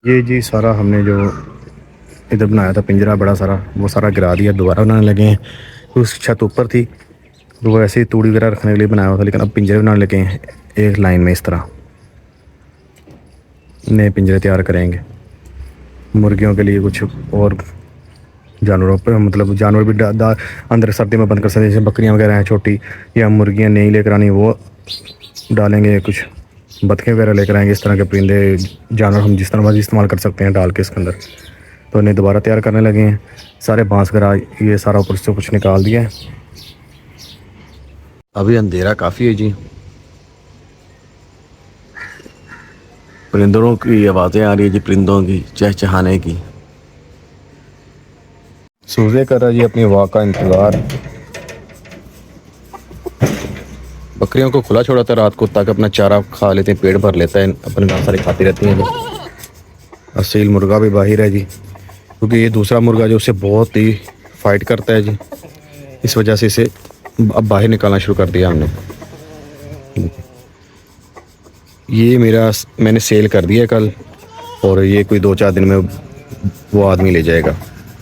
ये जी सारा हमने जो इधर बनाया था पिंजरा बड़ा सारा, वो सारा गिरा दिया, दोबारा बनाने लगे हैं। उस छत ऊपर थी तो वो ऐसे ही तूड़ी वगैरह रखने के लिए बनाया हुआ था, लेकिन अब पिंजरे बनाने लगे हैं एक लाइन में। इस तरह नए पिंजरे तैयार करेंगे मुर्गियों के लिए, कुछ और जानवरों पर, मतलब जानवर भी अंदर सर्दी में बंद कर सकते हैं, जैसे बकरियां वगैरह हैं छोटी, या मुर्गियां नई लेकर आनी वो डालेंगे, कुछ बतखें वगैरह लेकर आएंगे। इस तरह के परिंदे जानवर हम जिस तरह मर्जी इस्तेमाल कर सकते हैं डाल के इसके अंदर। तो इन्हें दोबारा तैयार करने लगे हैं। सारे बांस वगैरह ये सारा ऊपर से कुछ निकाल दिया है। अभी अंधेरा काफ़ी है जी, परिंदों की आवाज़ें आ रही है जी, परिंदों की चहचहाने की। सूर्य कर रहा जी अपनी वाक का इंतज़ार। बकरियों को खुला छोड़ा था रात को ताकि अपना चारा खा लेते हैं, पेट भर लेता है, अपने नाम सारी खाती रहती हैं जी। असील मुर्गा भी बाहर है जी, क्योंकि ये दूसरा मुर्गा जो उससे बहुत ही फाइट करता है जी, इस वजह से इसे अब बाहर निकालना शुरू कर दिया हमने। ये मैंने सेल कर दिया कल, और ये कोई 2-4 दिन में वो आदमी ले जाएगा।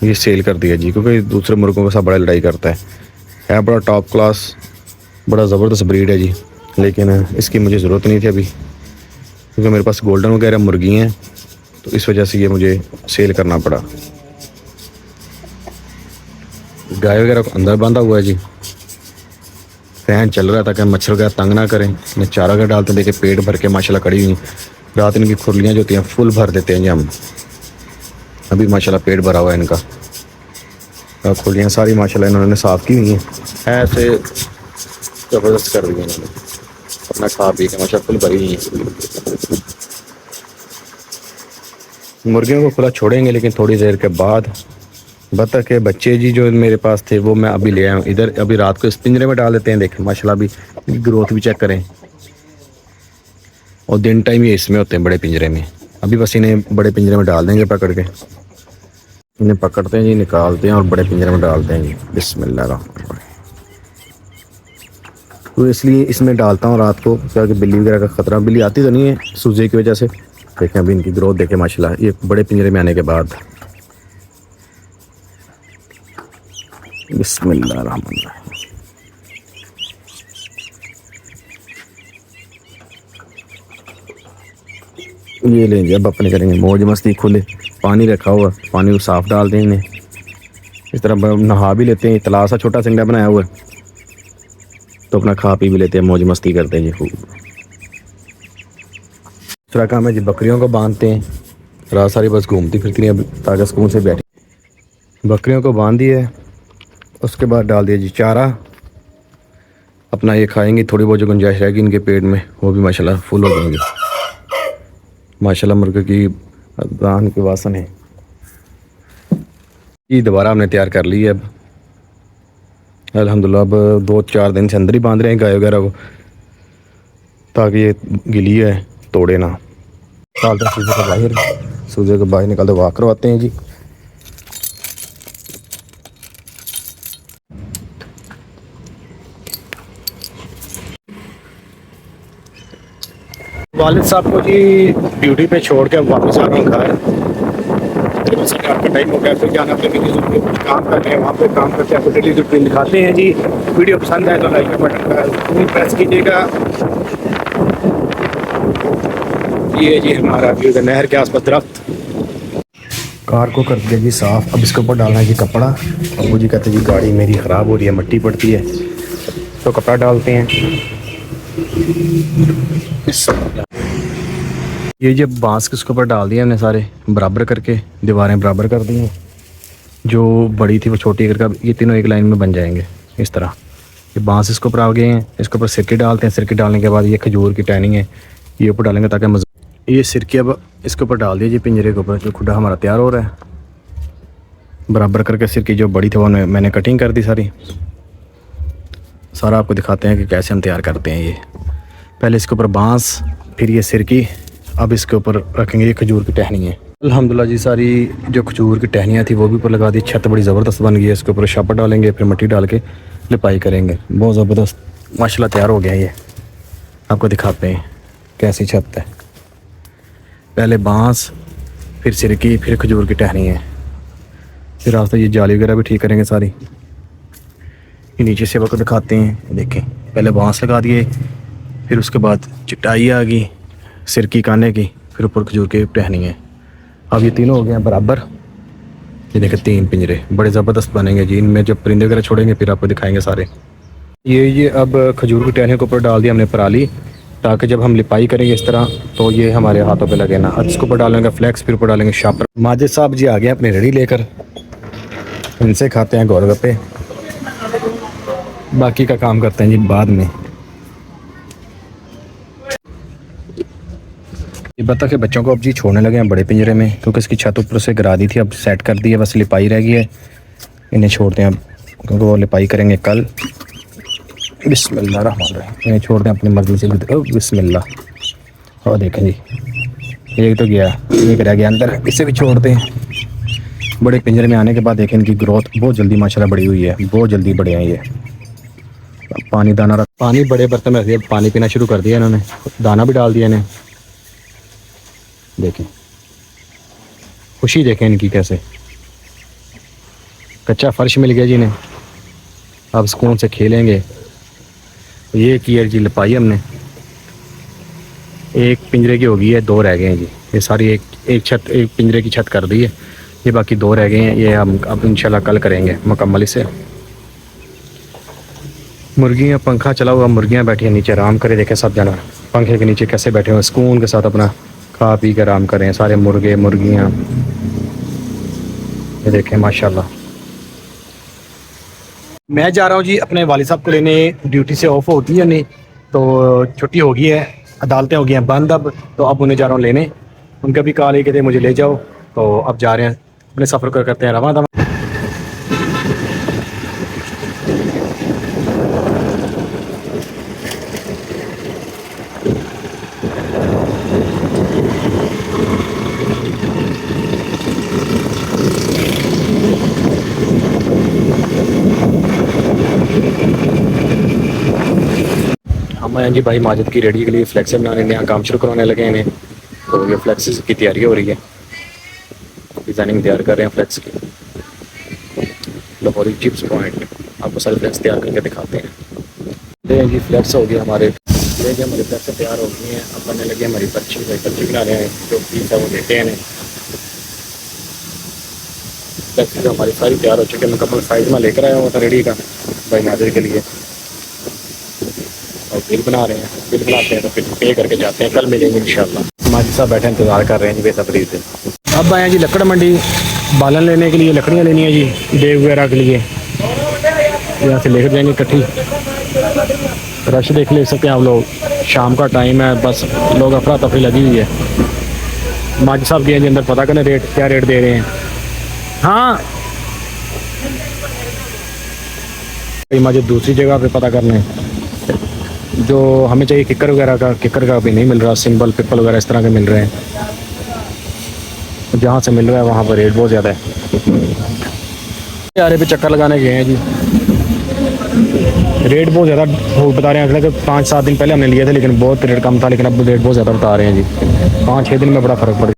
ये सेल कर दिया जी, क्योंकि दूसरे मुर्गों के साथ बड़ा लड़ाई करता है बड़ा टॉप क्लास, बड़ा ज़बरदस्त ब्रीड है जी। लेकिन इसकी मुझे ज़रूरत नहीं थी अभी, क्योंकि मेरे पास गोल्डन वगैरह मुर्गी हैं, तो इस वजह से ये मुझे सेल करना पड़ा। गाय वगैरह को अंदर बांधा हुआ है जी, फैन चल रहा था कि मच्छर वगैरह तंग ना करें। मैं चारा वगैरह डालते देखे पेट भर के माशाल्लाह खड़ी हुई। रात इनकी खुरलियाँ जो होती हैं फुल भर देते हैं जी हम। अभी माशाल्लाह पेट भरा हुआ है इनका, खुरलियाँ सारी माशाल्लाह इन्होंने साफ़ की हुई हैं, ऐसे ज़बरदस्त कर दी है इन्होंने, अपना खा पी के माशाल्लाह फुल भरी हुई है। मुर्गियों को खुला छोड़ेंगे, लेकिन थोड़ी देर के बाद बतख के बच्चे जी जो मेरे पास थे वो मैं अभी ले आया हूँ इधर। अभी रात को इस पिंजरे में डाल देते हैं, देखें माशाल्लाह अभी ग्रोथ भी चेक करें। और दिन टाइम ये इसमें होते हैं बड़े पिंजरे में। अभी बस इन्हें बड़े पिंजरे में डाल देंगे पकड़ के, इन्हें पकड़ते हैं जी, निकालते हैं और बड़े पिंजरे में डालते हैं जी। बिस्मिल्लाह। तो इसलिए इसमें डालता हूँ रात को, ताकि बिल्ली वगैरह का ख़तरा, बिल्ली आती तो नहीं है सूजे की वजह से। देखें अभी इनकी ग्रोथ देखें माशाल्लाह, ये बड़े पिंजरे में आने के बाद। बिस्मिल्लाह रहमान रहीम। ये लेंगे अब अपने करेंगे मौज मस्ती, खुले पानी रखा हुआ, पानी को साफ डाल दें इन्हें। इस तरह नहा भी लेते हैं, तलाब सा छोटा सिंगड़ा बनाया हुआ है, तो अपना खा पी भी लेते हैं, मौज मस्ती करते हैं जी खूब। दूसरा काम है जी, बकरियों को बांधते हैं, रात सारी बस घूमती फिरती हैं ताकि सुकून से बैठी। बकरियों को बांध दिए, उसके बाद डाल दिया जी चारा, अपना ये खाएंगे। थोड़ी बहुत जो गुंजाइश रहेगी इनके पेट में वो भी माशाल्लाह फुल हो जाएंगे। माशाल्लाह मुर्गे की दान की वासन है। ये दोबारा हमने तैयार कर ली है अब अल्हम्दुलिल्लाह। अब 2-4 दिन से अंदर ही बांध रहे हैं गाय वगैरह को, ताकि ये गिली है तोड़े ना। डालते हैं सूजे को बाहर निकालते वाह करवाते हैं जी। वालिद साहब को जी ड्यूटी पे छोड़ के वापस आ गए घर। सरकार का टाइम हो गया, फिर जाना पे कुछ काम करते हैं, वहाँ पे काम करके आपको डेली रूटीन दिखाते हैं जी। वीडियो पसंद आए तो लाइक का बटन प्रेस कीजिएगा। ये जी हमारा व्यू है नहर के आसपास दरख्त। कार को कर दिया जी साफ़, अब इसके ऊपर डालना है जी कपड़ा। अबू जी कहते हैं जी गाड़ी मेरी ख़राब हो रही है, मट्टी पड़ती है, तो कपड़ा डालते हैं। ये जब बांस के उसके ऊपर डाल दिया हमने, सारे बराबर करके दीवारें बराबर कर दी हैं। जो बड़ी थी वो छोटी करके ये तीनों एक लाइन में बन जाएंगे इस तरह। ये बांस इसके ऊपर आ गए हैं, इसके ऊपर सिरके डालते हैं। सिरके डालने के बाद ये खजूर की टहनी है, ये ऊपर डालेंगे ताकि मज़बूत। ये सिरके अब इसके ऊपर डाल दिए जी पिंजरे के ऊपर। जो खुड्डा हमारा तैयार हो रहा है बराबर करके, सिरके जो बड़ी थी वो मैंने कटिंग कर दी सारी। सारा आपको दिखाते हैं कि कैसे हम तैयार करते हैं। ये पहले इसके ऊपर बांस, फिर ये सिरकी, अब इसके ऊपर रखेंगे ये खजूर की टहनी है। अल्हम्दुलिल्लाह जी सारी जो खजूर की टहनियाँ थी वो भी ऊपर लगा दी। छत बड़ी ज़बरदस्त बन गई है, इसके ऊपर छापर डालेंगे, फिर मिट्टी डाल के लिपाई करेंगे। बहुत ज़बरदस्त माशाल्लाह तैयार हो गया। ये आपको दिखाते हैं कैसी छत है। पहले बांस, फिर सिरकी, फिर खजूर की टहनी है। फिर रास्ते ये जाली वगैरह भी ठीक करेंगे सारी। ये नीचे से वक्त दिखाते हैं, देखें पहले बांस लगा दिए, फिर उसके बाद चटाई आ गई सिरकी काने की, फिर ऊपर खजूर की टहनी है। अब ये तीनों हो गए हैं बराबर। ये देखें 3 पिंजरे बड़े ज़बरदस्त बनेंगे जी। इनमें जब परिंदे वगैरह छोड़ेंगे फिर आपको दिखाएंगे सारे। ये अब खजूर की टहनियों के ऊपर डाल दिया हमने पराली, ताकि जब हम लिपाई करेंगे इस तरह तो ये हमारे हाथों पे लगे ना। अब इसके ऊपर डालेंगे फ्लैक्स, फिर ऊपर डालेंगे शापर। माजिद साहब जी आ गए अपनी रेडी लेकर, इनसे खाते हैं गोलगप्पे, बाकी का काम करते हैं जी बाद में। ये बता के बच्चों को अब जी छोड़ने लगे हैं बड़े पिंजरे में, क्योंकि इसकी छत ऊपर से गिरा दी थी, अब सेट कर दी है, बस लिपाई रह गई है। इन्हें छोड़ते हैं अब, क्योंकि वो लिपाई करेंगे कल। बिस्मिल्लाह रहमान रहीम। इन्हें छोड़ते हैं अपनी मर्जी से। बिस्मिल्लाह। और देखें जी एक तो गया, एक रह गया अंदर, इसे भी छोड़ते हैं। बड़े पिंजरे में आने के बाद देखें इनकी ग्रोथ बहुत जल्दी माशाल्लाह बड़ी हुई है, बहुत जल्दी बड़े हैं ये। पानी दाना रख, पानी बड़े बर्तन में रख दिया, पानी पीना शुरू कर दिया इन्होंने, दाना भी डाल दिया इन्हें। देखें खुशी देखें इनकी कैसे। कच्चा फर्श मिल गया जी इन्हें, अब सुकून से खेलेंगे। ये की है जी लिपाई हमने, एक पिंजरे की हो गई है, 2 रह गए हैं जी। ये सारी एक छत, एक पिंजरे की छत कर दी है, ये बाकी 2 रह गए हैं। ये हम अब इंशाल्लाह कल करेंगे मुकम्मल इसे। मुर्गियाँ, पंखा चला हुआ, मुर्गियाँ बैठी हैं नीचे आराम करे। देखें सब जानवर पंखे के नीचे कैसे बैठे हुए सुकून के साथ अपना खा पी कर आराम करें। सारे मुर्गे मुर्गियाँ, ये देखें माशाल्लाह। मैं जा रहा हूँ जी अपने वालिद साहब को लेने, ड्यूटी से ऑफ होती है नहीं तो छुट्टी हो गई है, अदालतें हो गई हैं बंद अब, तो अब उन्हें जा रहा हूँ लेने। उनका भी कॉल कहते मुझे ले जाओ, तो अब जा रहे हैं अपने सफ़र कर करते हैं रवां दवां। हम आए जी भाई माजिद की रेडी के लिए फ्लैक्स बनाने, नया काम शुरू करवाने लगे हैं इन्हें। तो ये फ्लैक्स की तैयारी हो रही है, डिज़ाइनिंग तैयार कर रहे हैं फ्लैक्स की। लाहौरी चिप्स पॉइंट आपको सारे फ्लैक्स तैयार करके दिखाते हैं। ये जी फ्लैक्स हो गए हमारे, ये जी हमारे फ्लैक्स तैयार हो गई हैं। अब बनने लगे हमारी पर्ची, भाई पर्ची बना रहे हैं, जो फीस है वो देते हैं इन्हें। फ्लैक्स जो हमारी सारी तैयार हो चुकी है, मुकम्मल साइज में लेकर आया हुआ था रेडी का भाई माजिद के लिए। और बिल बना रहे हैं, बिल बनाते हैं तो फिर पे करके जाते हैं, कल मिलेंगे इंशाल्लाह। माजिद साहब बैठे इंतज़ार कर रहे हैं जी बेसब्री से। अब आए हैं जी लकड़ मंडी बालन लेने के लिए, लकड़ियाँ लेनी है जी देव वगैरह के लिए। यहाँ से लेकर जाएंगे इकट्ठी। रश देख ले सकते हैं आप लोग, शाम का टाइम है, बस लोग अफरा तफरी लगी हुई है। माजिद साहब गए जी अंदर पता करने रेट क्या रेट दे रहे हैं। हाँ माजिद दूसरी जगह पे पता करने, जो हमें चाहिए किक्कर वगैरह का, किक्कर का भी नहीं मिल रहा, सिंबल पिपल वगैरह इस तरह के मिल रहे हैं। जहाँ से मिल रहा है वहाँ पर रेट बहुत ज़्यादा है। यारे पे चक्कर लगाने गए हैं जी, रेट बहुत ज़्यादा बता रहे हैं। अगले 5-7 दिन पहले हमने लिए थे लेकिन बहुत रेट कम था, लेकिन अब रेट बहुत ज़्यादा बता रहे हैं जी। 5-6 दिन में बड़ा फ़र्क पड़ गया।